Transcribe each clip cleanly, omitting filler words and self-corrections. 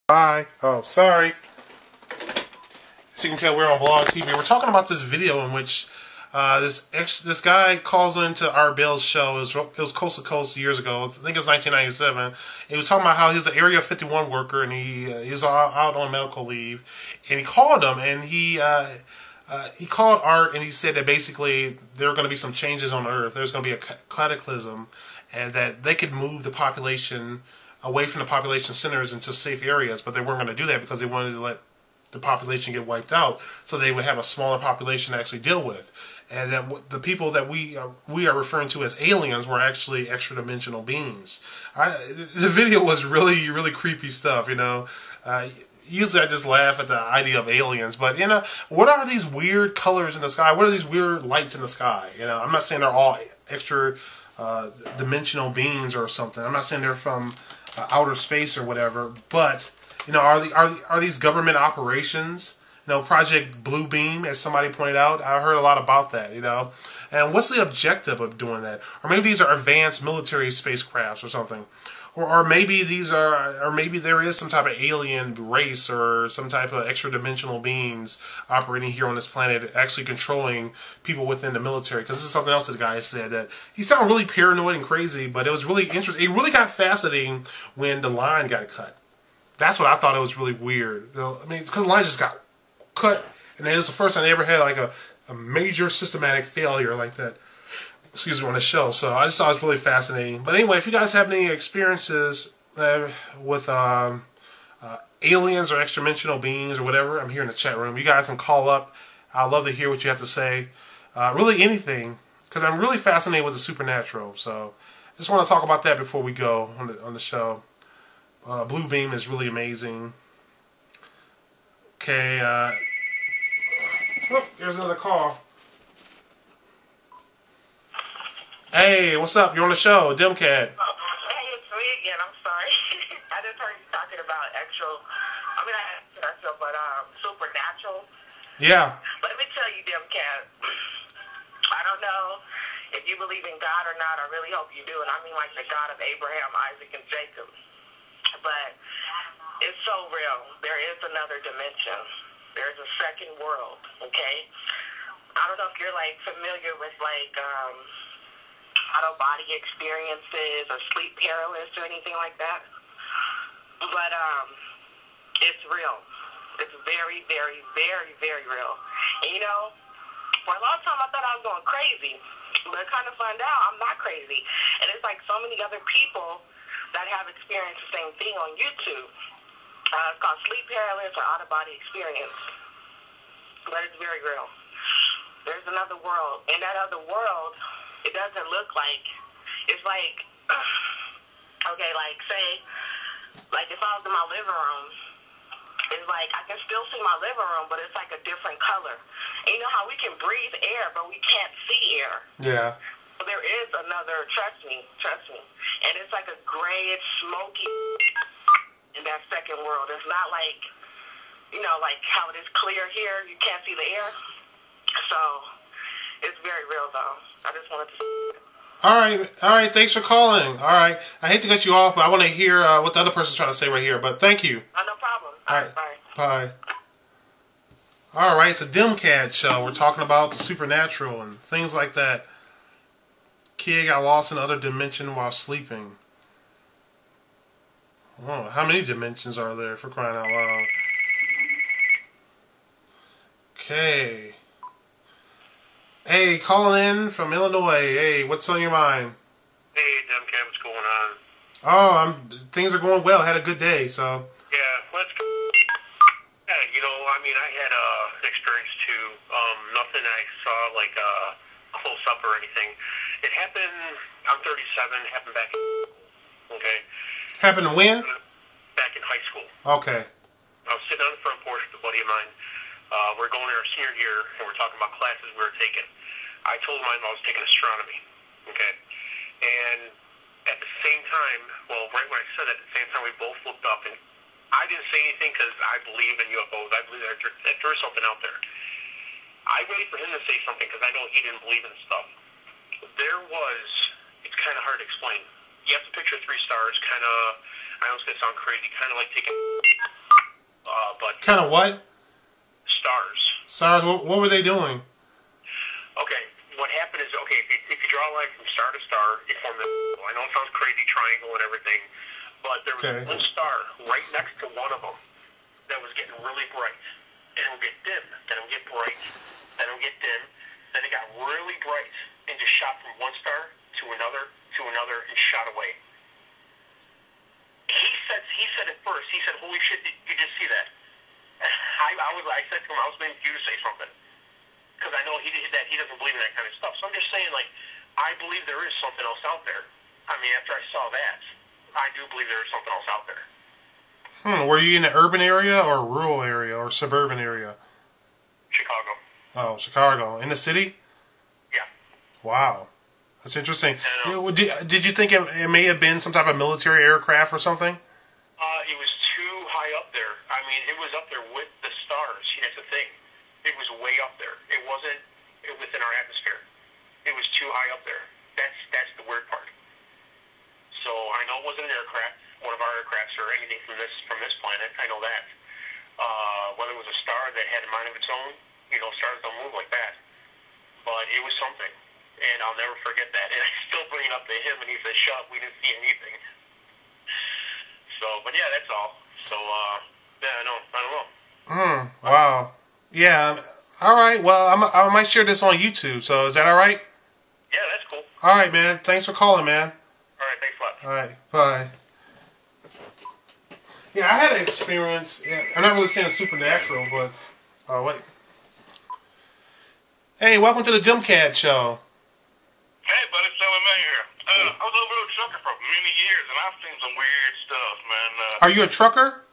Bye. Oh, sorry. As you can tell, we're on BlogTV. We're talking about this video in which this guy calls into Art Bell's show. It was Coast to Coast years ago. I think it was 1997. He was talking about how he was an Area 51 worker and he was out on medical leave. And he called him and he called Art and he said that basically there are going to be some changes on Earth. There's going to be a cataclysm and that they could move the population away from the population centers into safe areas, but they weren't going to do that because they wanted to let the population get wiped out, so they would have a smaller population to actually deal with. And that the people that we are referring to as aliens were actually extra-dimensional beings. The video was really, really creepy stuff, you know. Usually I just laugh at the idea of aliens, but, you know, what are these weird colors in the sky? What are these weird lights in the sky? You know, I'm not saying they're all extra dimensional beings or something. I'm not saying they're from outer space or whatever, but you know, are these government operations? You know, Project Blue Beam, as somebody pointed out. I heard a lot about that. You know, and what's the objective of doing that? Or maybe these are advanced military spacecrafts or something. Or maybe these are, or maybe there is some type of alien race or some type of extra-dimensional beings operating here on this planet, actually controlling people within the military. Because this is something else that the guy said, that he sounded really paranoid and crazy, but it was really interesting. It really got fascinating when the line got cut. That's what I thought it was really weird. You know, I mean, because the line just got cut, and it was the first time they ever had like a major systematic failure like that. Excuse me, on the show. So I just thought it was really fascinating. But anyway, if you guys have any experiences with aliens or extra-dimensional beings or whatever, I'm here in the chat room. You guys can call up. I'd love to hear what you have to say. Really anything, because I'm really fascinated with the supernatural. So I just want to talk about that before we go on the show. Blue Beam is really amazing. Okay. Oh, there's another call. Hey, what's up? You're on the show, DEMCAD. Hey, it's me again. I'm sorry. I just heard you talking about supernatural. Yeah. But let me tell you, DEMCAD, I don't know if you believe in God or not. I really hope you do. And I mean like the God of Abraham, Isaac, and Jacob. But it's so real. There is another dimension. There's a second world, okay? I don't know if you're, like, familiar with, like, out-of-body experiences or sleep paralysis or anything like that. But it's real. It's very, very, very, very real. And, you know, for a long time I thought I was going crazy. But I kind of found out I'm not crazy. And it's like so many other people that have experienced the same thing on YouTube. It's called sleep paralysis or out-of-body experience. But it's very real. There's another world. In that other world, it doesn't look like, it's like, okay, like, say, like, if I was in my living room, it's like, I can still see my living room, but it's like a different color. And you know how we can breathe air, but we can't see air? Yeah. But there is another, trust me. And it's like a grayish, smoky in that second world. It's not like, you know, like how it is clear here, you can't see the air. So, it's very real, though. I just wanted to... All right. Thanks for calling. All right. I hate to cut you off, but I want to hear what the other person's trying to say right here. But thank you. Oh, no problem. All right. Bye. All right. It's a DEMCAD show. We're talking about the supernatural and things like that. Kid got lost in another dimension while sleeping. Oh, how many dimensions are there, for crying out loud? Okay. Hey, calling in from Illinois. Hey, what's on your mind? Hey, DEMCAD, what's going on? Oh, things are going well. Had a good day, so. Yeah, let's go. Yeah, you know, I mean, I had an experience too. Nothing I saw like close up or anything. It happened. I'm 37. Happened back. Okay. Happened when? Back in high school. Okay. I was sitting on the front porch with a buddy of mine. We're going in our senior year, and we're talking about classes we were taking. I told him I was taking astronomy, okay? And at the same time, well, right when I said that, at the same time, we both looked up, and I didn't say anything because I believe in UFOs. I believe that there's something out there. I waited for him to say something because I know he didn't believe in stuff. There was, it's kind of hard to explain. You have to picture 3 stars, kind of, I know it's going to sound crazy, kind of like taking kind of what? Stars. Stars. What were they doing? Okay, what happened is, okay, if you draw a line from star to star, you form the... I know it sounds crazy, triangle and everything, but there was one star right next to one of them that was getting really bright. And it would get dim, then it would get bright, then it would get dim, then it got really bright, and just shot from one star to another, and shot away. He said at first, he said, holy shit, did you just see that? I said to him, I was waiting for you to say something. Because I know he doesn't believe in that kind of stuff. So I'm just saying, like, I believe there is something else out there. I mean, after I saw that, I do believe there is something else out there. Were you in an urban area or a rural area or suburban area? Chicago. Oh, Chicago. In the city? Yeah. Wow. That's interesting. Did you think it may have been some type of military aircraft or something? It was too high up there. I mean, it was up there with the stars. That's the thing. It was way up there. It wasn't within our atmosphere. It was too high up there. That's the weird part. So I know it wasn't an aircraft, one of our aircrafts or anything from this planet. I know that. Whether it was a star that had a mind of its own, stars don't move like that. But it was something, and I'll never forget that. And I still bring it up to him, and he says, "Shut up, we didn't see anything." So, but yeah, that's all. So, yeah, I don't know. Wow. Yeah. All right. Well, I might share this on YouTube. So, is that all right? Yeah, that's cool. All right, man. Thanks for calling, man. All right, thanks a lot. All right. Bye. Yeah, I had an experience. I'm not really saying supernatural, but wait. Hey, welcome to the DEMCAD show. Hey, buddy, Sally Mae here. I was over a trucker for many years, and I've seen some weird stuff, man. Are you a trucker?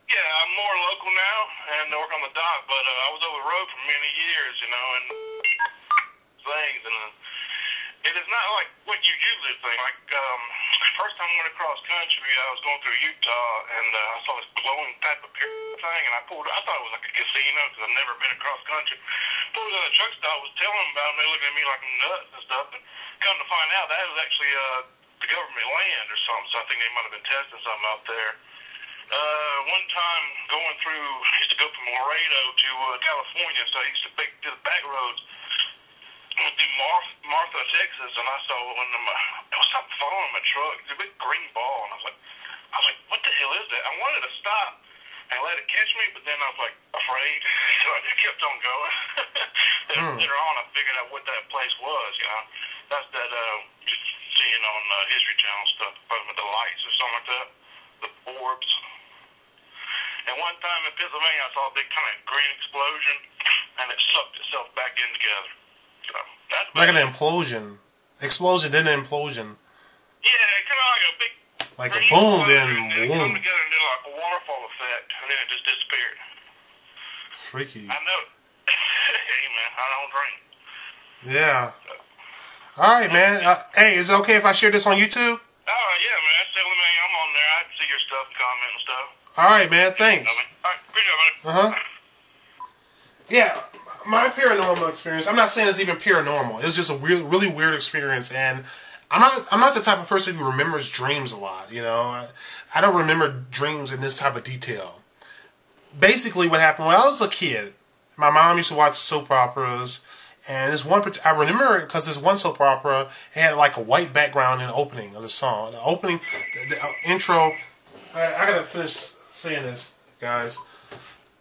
Yeah, I'm more local now, and I work on the dock, but I was over the road for many years, and things, and it is not like what you usually think. Like, first time I went across country, I was going through Utah, and I saw this glowing type of thing, and I thought it was like a casino, because I've never been across country. Pulled in a truck stop, was telling them about it, and they looked at me like I'm nuts and stuff, and come to find out that was actually the government land or something, so I think they might have been testing something out there. One time going through, I used to go from Laredo to California, so I used to pick to the back roads through Martha, Texas, and I saw one of them, it was something following my truck. It was a big green ball, and I was like, what the hell is that? I wanted to stop and let it catch me, but then I was like afraid, so I just kept on going. Later on, I figured out what that place was, That's that you're seeing on History Channel stuff, with the lights or something like that, the orbs. And one time in Pennsylvania, I saw a big kind of green explosion, and it sucked itself back in together. So that's like an implosion. Explosion, then an implosion. Yeah, kind of like a big... Like a boom, then boom. It boom. came together and did like a waterfall effect, and then it just disappeared. Freaky. I know. Hey, man, I don't drink. Yeah. So. All right, man. Hey, is it okay if I share this on YouTube? Oh, yeah, man. Tell me, I'm on there. I can see your stuff, comment and stuff. All right, man. Thanks. All right, appreciate it, buddy. Yeah, my paranormal experience. I'm not saying it's even paranormal. It was just a really weird experience, and I'm not the type of person who remembers dreams a lot. I don't remember dreams in this type of detail. Basically, what happened when I was a kid, my mom used to watch soap operas, and I remember it because this one soap opera had like a white background in the opening of the song. The opening, the intro. I gotta finish saying this, guys.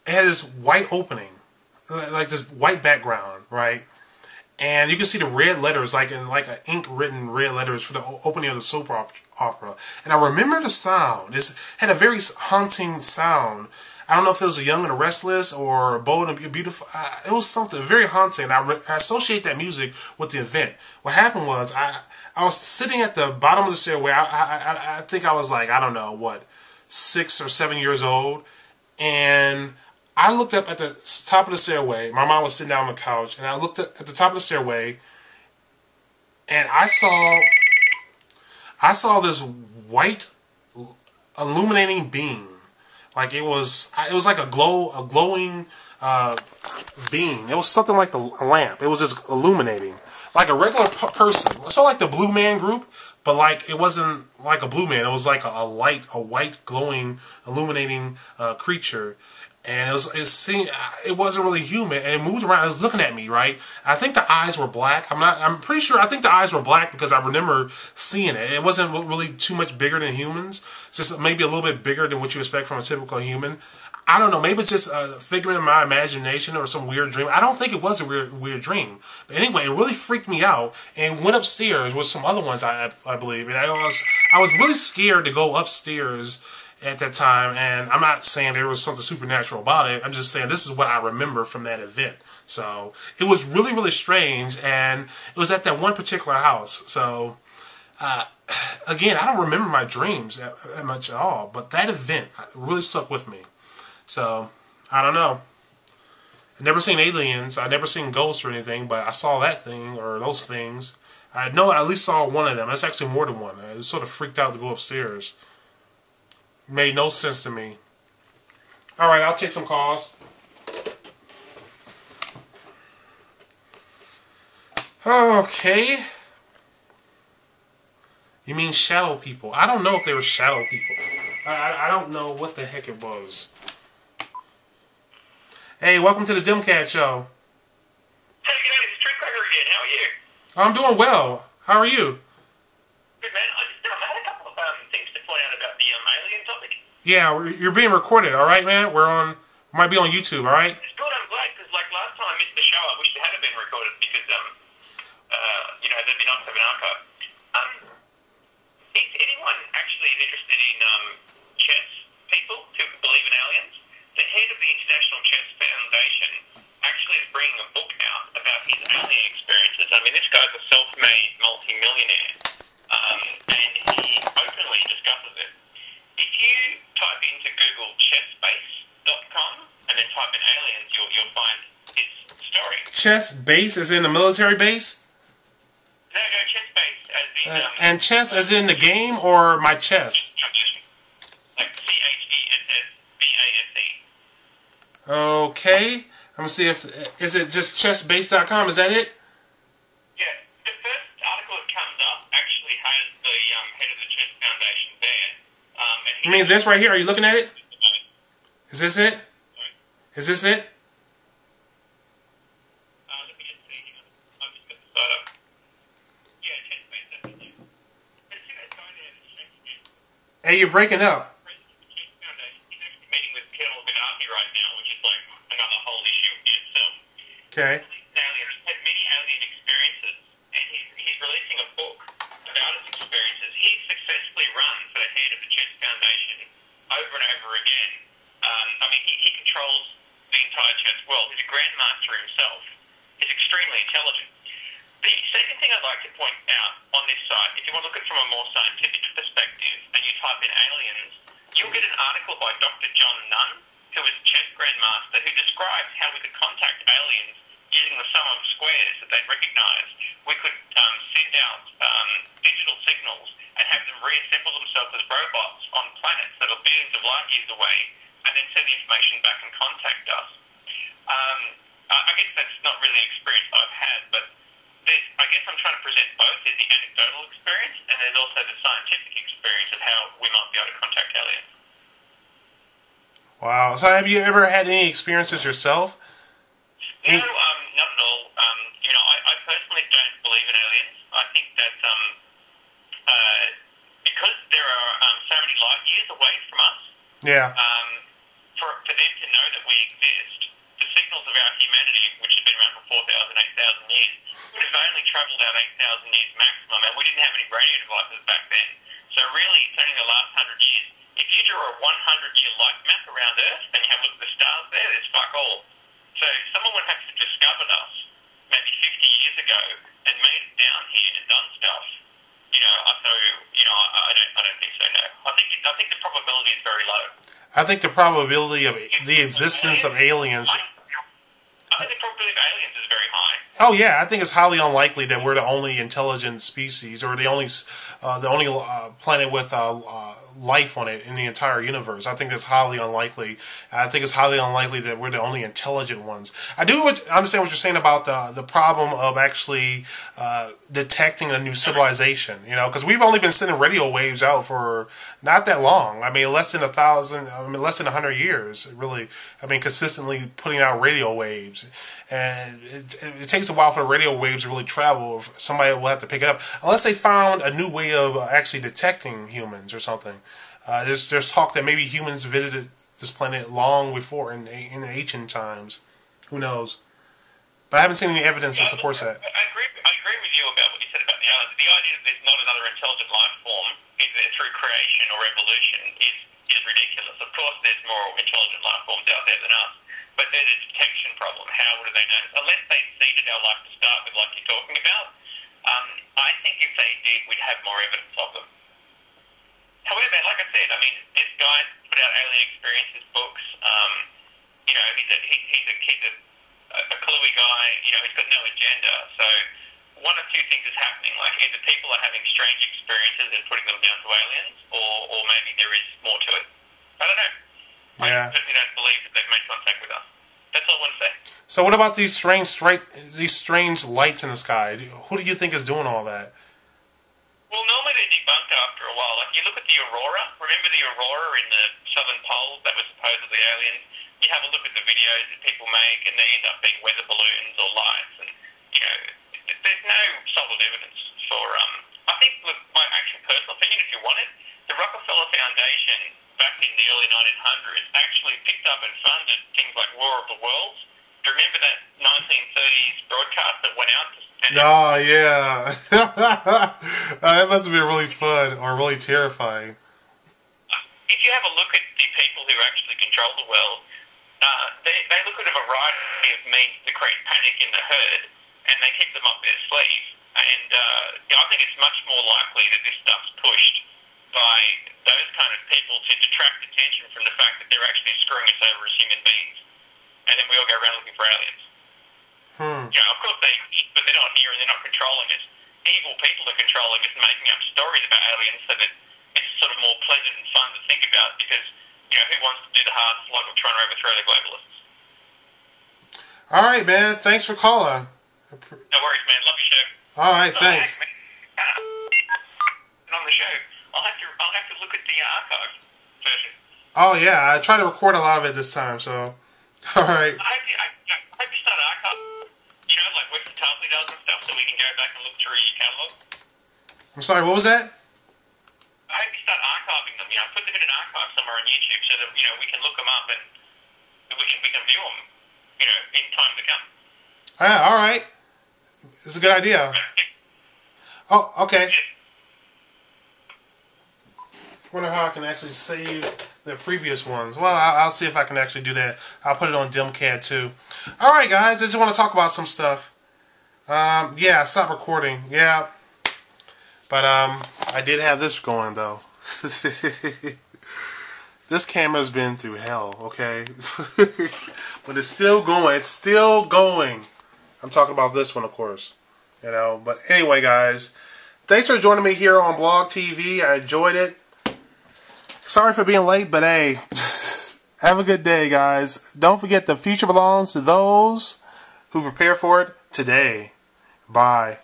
It had this white opening, like this white background, right? And you can see the red letters, like in like an ink written red letters for the opening of the soap opera. And I remember the sound. It had a very haunting sound. I don't know if it was a Young and the Restless or Bold and Beautiful. It was something very haunting. I associate that music with the event. What happened was I was sitting at the bottom of the stairway. I think I was like, I don't know, what, 6 or 7 years old. And I looked up at the top of the stairway. My mom was sitting down on the couch. And I looked at the top of the stairway. And I saw this white illuminating beam. Like it was like a glowing beam. It was something like a lamp. It was just illuminating, like a regular person. So like the Blue Man Group, but like it wasn't like a blue man. It was like a white glowing, illuminating creature. And it wasn't really human, and it moved around. It was looking at me, right? I think the eyes were black. I'm pretty sure. I think the eyes were black because I remember seeing it. It wasn't really too much bigger than humans. It's just maybe a little bit bigger than what you expect from a typical human. I don't know. Maybe it's just a figment of my imagination or some weird dream. I don't think it was a weird dream. But anyway, it really freaked me out, and went upstairs with some other ones, I believe. And I was really scared to go upstairs at that time, and I'm not saying there was something supernatural about it. I'm just saying this is what I remember from that event. So it was really, really strange, and it was at that one particular house. So again, I don't remember my dreams that much at all, but that event really stuck with me. So I don't know. I've never seen aliens. I've never seen ghosts or anything, but I saw that thing or those things. I know I at least saw one of them. That's actually more than one. I was sort of freaked out to go upstairs. Made no sense to me. Alright, I'll take some calls. Okay. You mean shadow people? I don't know if they were shadow people. I don't know what the heck it was. Hey, welcome to the DEMCAD show. Hey, g'day, this is Truthcracker again. How are you? I'm doing well. How are you? Good, man. I had a couple of things to point out about the alien topic. Yeah, you're being recorded, alright, man? Might be on YouTube, alright? It's good, I'm glad, because like last time I missed the show, I wish it hadn't been recorded because, there'd be nice to have an archive. Is anyone actually interested in chess people who believe in aliens? The head of the International Chess Foundation actually is bringing a book out about his alien experiences. I mean, this guy's a self-made multi-millionaire, and he openly discusses it. If you type into Google chessbase.com and then type in aliens, you'll find his story. Chess base as in the military base? No, chess base as in... and chess as in the game or my chess? Like CHESSBASE. Okay. I'm going to see if... Is it just chessbase.com? Is that it? Yeah. The first article that comes up actually has the head of the Chess Foundation there. You mean this right here? Are you looking at it? Is this it? Is this it? Let me just see. I've just got the site up. Yeah, chess-based, that's it. But see that guy there, the chess kid? Hey, you're breaking up. President of the Chess Foundation. He's actually meeting with Colonel Gaddafi right now, which is like another whole issue in itself. Okay. He's had many alien experiences, and he's releasing a book about his experiences. He's successfully run for the head of the Chess Foundation over and over again. He controls the entire chess world. He's a grandmaster himself. He's extremely intelligent. The second thing I'd like to point out on this site, if you want to look at it from a more scientific perspective, and you type in aliens, you'll get an article by Dr. John Nunn, who is a chess grandmaster, who describes how we could contact aliens using the sum of squares that they'd recognise. We could send out digital signals and have them reassemble themselves as robots on planets that are billions of light years away, and then send the information back and contact us. I guess that's not really an experience I've had, but I guess I'm trying to present both as the anecdotal experience and then also the scientific experience of how we might be able to contact aliens. Wow. So have you ever had any experiences yourself? No, not at all. I personally don't believe in aliens. I think that because there are so many light years away from us, Yeah. For them to know that we exist, the signals of our humanity, which have been around for 4,000, 8,000 years, would have only travelled out 8,000 years maximum, and we didn't have any radio devices back then. So really, it's only the last 100 years. If you draw a 100-year light map around Earth and you have a look at the stars there, there's fuck all. So someone would have to have discovered us maybe 50 years ago and made it down here and done stuff. I don't think so, no. I think the probability is very low. I think the probability of the existence of aliens... I think the probability of aliens is very high. Oh yeah, I think it's highly unlikely that we're the only intelligent species or the only planet with life on it in the entire universe. I think it's highly unlikely. I think it's highly unlikely that we're the only intelligent ones. I do understand what you're saying about the problem of actually detecting a new civilization. You know, because we've only been sending radio waves out for not that long. I mean, less than 100 years. Really, I mean, consistently putting out radio waves. And it takes a while for the radio waves to really travel. Somebody will have to pick it up. Unless they found a new way of actually detecting humans or something. There's talk that maybe humans visited this planet long before in ancient times. Who knows? But I haven't seen any evidence that supports that. I agree with you about what you said about the aliens. The idea that there's not another intelligent life form, either through creation or evolution, is ridiculous. Of course there's more intelligent life forms out there than us. But there's a detection problem. How would they know? Unless they seeded our life to start with, like you're talking about, I think if they did, we'd have more evidence of them. However, like I said, I mean, this guy put out Alien Experiences books. You know, he's a cluey guy. You know, he's got no agenda. So one of two things is happening. Like either people are having strange experiences and putting them down to aliens, or maybe there is more to it. I don't know. Yeah. I certainly don't believe that they've made contact with us. That's all I want to say. So what about these strange lights in the sky? Who do you think is doing all that? Well, normally they're debunked after a while. Like you look at the aurora. Remember the aurora in the southern poles that was supposedly aliens? You have a look at the videos that people make, and they end up being weather balloons or lights. And you know, there's no solid evidence for. I think, look, my actual personal opinion, if you want it, the Rockefeller Foundation back in the early 1900s actually picked up and funded things like War of the Worlds. Do you remember that 1930s broadcast that went out? Oh, yeah. That must have been really fun or really terrifying. If you have a look at the people who actually control the world, they look at a variety of means to create panic in the herd, and they keep them up their sleeve. And I think it's much more likely that this stuff's pushed by those kind of people to detract attention from the fact that they're actually screwing us over as human beings. And then we all go around looking for aliens. You know, of course but they're not here and they're not controlling us. Evil people are controlling us and making up stories about aliens so that it's sort of more pleasant and fun to think about because, you know, who wants to do the hard slog of trying to overthrow the globalists? All right, man. Thanks for calling. No worries, man. Love your show. All right, thanks. On the show, I'll have to look at the archive version. Oh, yeah. I tried to record a lot of it this time, so... All right. I hope you start archiving, you know, like Western Tarpley does and stuff, so we can go back and look through your catalogue. I'm sorry, what was that? I hope you start archiving them, you know, put them in an archive somewhere on YouTube so that, you know, we can look them up and we can view them, you know, in time to come. All right. It's a good idea. Oh, okay. I wonder how I can actually save the previous ones. Well, I'll see if I can actually do that. I'll put it on DEMCAD too. All right, guys. I just want to talk about some stuff. Yeah, stop recording. Yeah. But I did have this going, though. This camera's been through hell, okay? But it's still going. It's still going. I'm talking about this one, of course. You know, but anyway, guys. Thanks for joining me here on BlogTV. I enjoyed it. Sorry for being late, but hey, have a good day, guys. Don't forget the future belongs to those who prepare for it today. Bye.